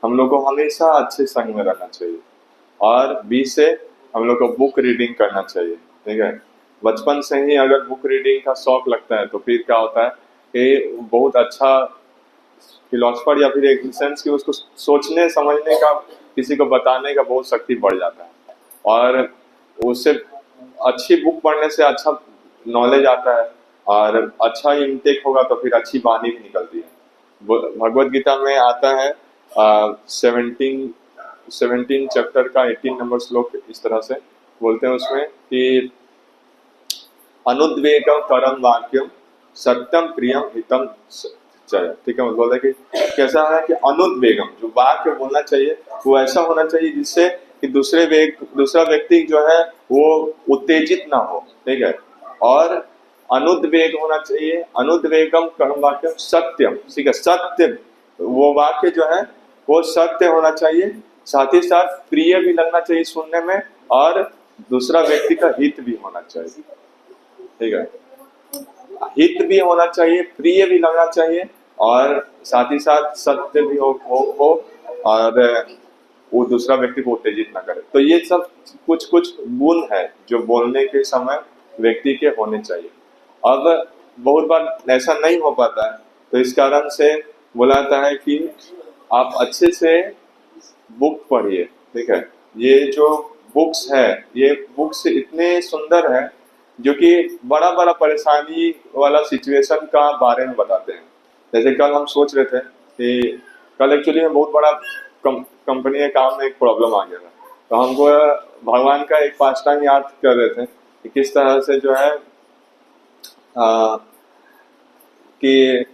हम लोग को हमेशा अच्छे संग में रहना चाहिए। और बी से हम लोग को बुक रीडिंग करना चाहिए। ठीक है, बचपन से ही अगर बुक रीडिंग का शौक लगता है तो फिर क्या होता है कि बहुत अच्छा फिलोसफर या फिर एक सेंस की उसको सोचने समझने का, किसी को बताने का बहुत शक्ति बढ़ जाता है। और उससे अच्छी बुक पढ़ने से अच्छा नॉलेज आता है और अच्छा इनटेक होगा तो फिर अच्छी वाणी भी निकलती है। भगवत गीता में आता है 17 चैप्टर का 18 नंबर श्लोक इस तरह से बोलते हैं उसमें कि अनुद्वेगम करम वाक्यम सत्यम प्रियम हितम चय। ठीक है, बोलते कि कैसा है कि अनुद्वेगम जो वाक्य बोलना चाहिए वो ऐसा होना चाहिए जिससे कि दूसरा व्यक्ति जो है वो उत्तेजित ना हो। ठीक है, और अनुद्वेग होना चाहिए, अनुद्वेगम कर्म वाक्यम सत्यम। ठीक है, सत्य वो वाक्य जो है वो सत्य होना चाहिए, साथ ही साथ प्रिय भी लगना चाहिए सुनने में, और दूसरा व्यक्ति का हित भी होना चाहिए। ठीक है, हित भी होना चाहिए, प्रिय भी लगना चाहिए, और साथ ही साथ सत्य भी हो और वो दूसरा व्यक्ति को उत्तेजित ना करे। तो ये सब कुछ कुछ गुण है जो बोलने के समय व्यक्ति के होने चाहिए। अब बहुत बार ऐसा नहीं हो पाता है, तो इस कारण से बोला जाता है कि आप अच्छे से बुक पढ़िए। ठीक है, ये जो बुक्स है ये बुक्स इतने सुंदर है जो कि बड़ा बड़ा परेशानी वाला सिचुएशन का बारे में बताते हैं। जैसे कल हम सोच रहे थे कि कल एक्चुअली में बहुत बड़ा कंपनी के काम में एक प्रॉब्लम आ गया था, तो हमको भगवान का एक पास टाइम याद कर रहे थे कि किस तरह से जो है कि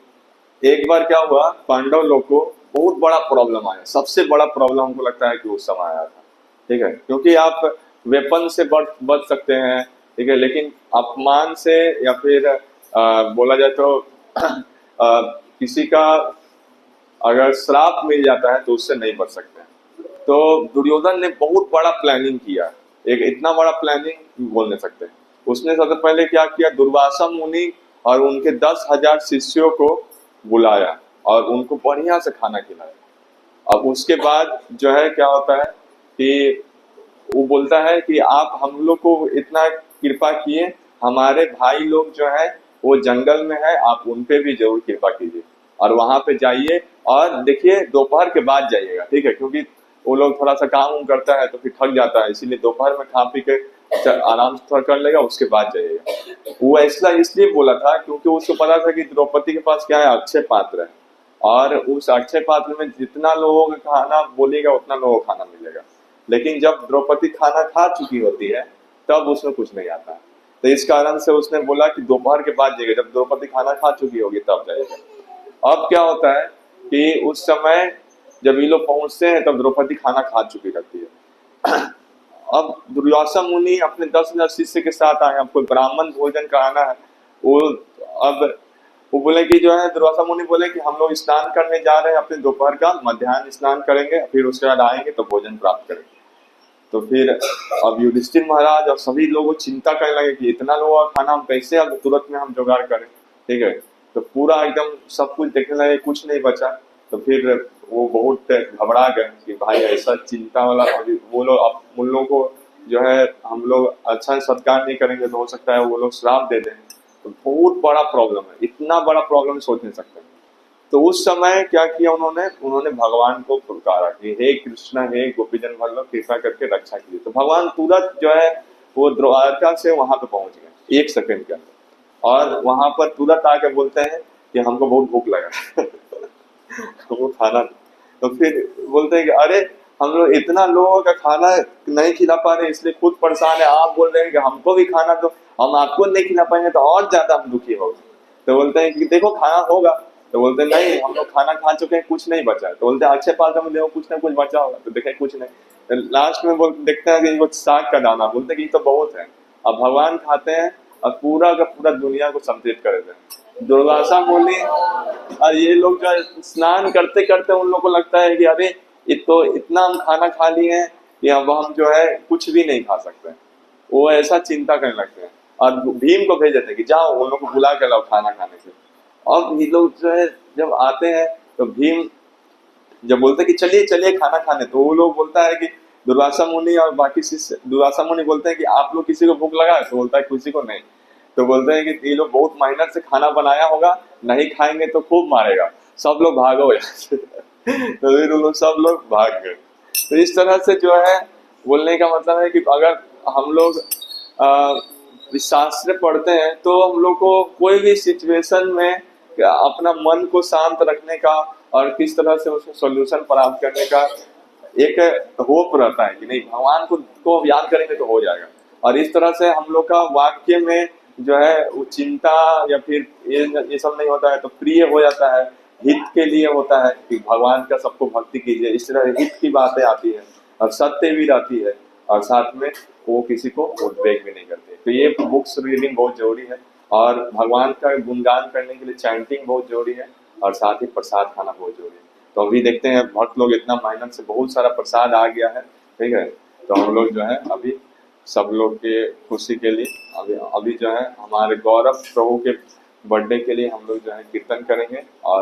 एक बार क्या हुआ, पांडव लोग को बहुत बड़ा प्रॉब्लम आया। सबसे बड़ा प्रॉब्लम हमको लगता है कि उस समय आया था। ठीक है, क्योंकि आप वेपन से बच सकते हैं, ठीक है, लेकिन अपमान से या फिर बोला जाए तो किसी का अगर श्राप मिल जाता है तो उससे नहीं बच सकते। तो दुर्योधन ने बहुत बड़ा प्लानिंग किया, एक इतना बड़ा प्लानिंग बोल नहीं सकते। उसने सबसे पहले क्या किया, दुर्वासा मुनि और उनके 10,000 शिष्यों को बुलाया और उनको बढ़िया से खाना खिलाया। अब उसके बाद जो है क्या होता है कि वो बोलता है कि आप हम लोग को इतना कृपा किए, हमारे भाई लोग जो है वो जंगल में है, आप उन पे भी जरूर कृपा कीजिए और वहां पे जाइए और देखिए दोपहर के बाद जाइएगा। ठीक है, क्योंकि वो लोग थोड़ा सा काम करता है तो फिर थक जाता है, इसीलिए दोपहर में खा पी के आराम से थोड़ा कर लेगा, उसके बाद जाइएगा। वो ऐसा इसलिए बोला था क्योंकि उसको पता था कि द्रौपदी के पास क्या है, अक्षय पात्र है, और उस अक्षय पात्र में जितना लोगों का खाना बोलेगा उतना लोगों को खाना मिलेगा। लेकिन जब द्रौपदी खाना खा चुकी होती है तब उसमें कुछ नहीं आता है, तो इस कारण से उसने बोला कि दोपहर के बाद जाइएगा, जब द्रौपदी खाना खा चुकी होगी तब जाइएगा। अब क्या होता है कि उस समय जब ये लोग पहुंचते हैं तब द्रौपदी खाना खा चुकी रहती है। अब दुर्वासा मुनि अपने 10,000 शिष्य के साथ आए, अब कोई ब्राह्मण भोजन कराना है। वो अब वो बोले कि जो है दुर्वासा मुनि बोले कि हम लोग स्नान करने जा रहे हैं, अपने दोपहर का मध्याह्न स्नान करेंगे, फिर उसके बाद आएंगे तो भोजन प्राप्त करेंगे। तो फिर अब युधिष्ठिर महाराज और सभी लोग चिंता करने लगे कि इतना लोगों का खाना हम कैसे अब तुरंत में हम जुगाड़ करें। ठीक है, तो पूरा एकदम सब कुछ देखने लगे, कुछ नहीं बचा। तो फिर वो बहुत घबरा गए कि भाई ऐसा चिंता वाला, वो लोग उन लोगों को जो है हम लोग अच्छा सत्कार नहीं करेंगे तो हो सकता है वो लोग श्राप दे दें। तो बहुत बड़ा प्रॉब्लम है, इतना बड़ा प्रॉब्लम सोच नहीं सकते। तो उस समय क्या किया उन्होंने भगवान को पुकारा कि हे कृष्ण, हे गोपीजन वल्लभ, कृपा करके रक्षा कीजिए। तो भगवान तुरंत जो है वो द्वारका से वहां पे पहुंच गए 1 सेकंड के अंदर, और वहां पर तुरंत आके बोलते हैं कि हमको बहुत भूख लगा वो खाना। तो फिर बोलते हैं कि अरे हम लोग इतना लोगों का खाना नहीं खिला पा रहे इसलिए खुद परेशान है, आप बोल रहे हैं कि हमको भी खाना, तो हम आपको नहीं खिला पाएंगे तो और ज्यादा हम दुखी हो गए। तो बोलते हैं कि देखो खाना होगा, तो बोलते हैं नहीं हम लोग खाना खा चुके हैं, कुछ नहीं बचा है। तो बोलते हैं अक्षय पात्र में देखो कुछ ना कुछ बचा होगा, तो देखे कुछ नहीं। तो लास्ट में देखते हैं कि वो साग का दाना, बोलते हैं कि ये तो बहुत है। अब भगवान खाते हैं और पूरा का पूरा दुनिया को संतृप्त कर देते हैं। दुर्वासा मुनि और ये लोग जो स्नान करते करते उन लोग को लगता है कि अरे ये तो इतना हम खाना खा लिए हैं कि अब हम जो है कुछ भी नहीं खा सकते। वो ऐसा चिंता करने लगते हैं और भीम को भेज देते हैं कि जाओ उन लोग को बुला के लाओ खाना खाने के। अब ये लोग जो है जब आते हैं तो भीम जब बोलते हैं कि चलिए चलिए खाना खाने, तो वो लोग बोलता है कि दुर्वासा मुनि और बाकी शिष्य, दुर्वासा मुनि बोलते हैं कि आप लोग किसी को भूख लगा है, तो बोलता है किसी को नहीं। तो बोलते हैं कि ये लोग बहुत मेहनत से खाना बनाया होगा, नहीं खाएंगे तो खूब मारेगा, सब लोग भागो यहाँ से। तो फिर वो लोग सब लोग भाग गए। तो इस तरह से जो है बोलने का मतलब है कि अगर हम लोग शास्त्र पढ़ते हैं तो हम लोग को कोई भी सिचुएशन में अपना मन को शांत रखने का और किस तरह से उसको सॉल्यूशन प्राप्त करने का एक होप रहता है कि नहीं भगवान को याद करेंगे तो हो जाएगा। और इस तरह से हम लोग का वाक्य में जो है वो चिंता या फिर ये सब नहीं होता है, तो प्रिय हो जाता है, हित के लिए होता है कि भगवान का सबको भक्ति कीजिए, इस तरह हित की बातें आती है और सत्य भी रहती है, और साथ में वो किसी को उद्वेग भी नहीं करते। तो ये बुक्स रीडिंग बहुत जरूरी है, और भगवान का गुणगान करने के लिए चैंटिंग बहुत जरूरी है, और साथ ही प्रसाद खाना बहुत जरूरी है। तो अभी देखते हैं भक्त लोग इतना मेहनत से बहुत सारा प्रसाद आ गया है, ठीक है। तो हम लोग जो है अभी सब लोग के खुशी के लिए अभी जो है हमारे गौरव प्रभु के बर्थडे के लिए हम लोग जो है कीर्तन करेंगे और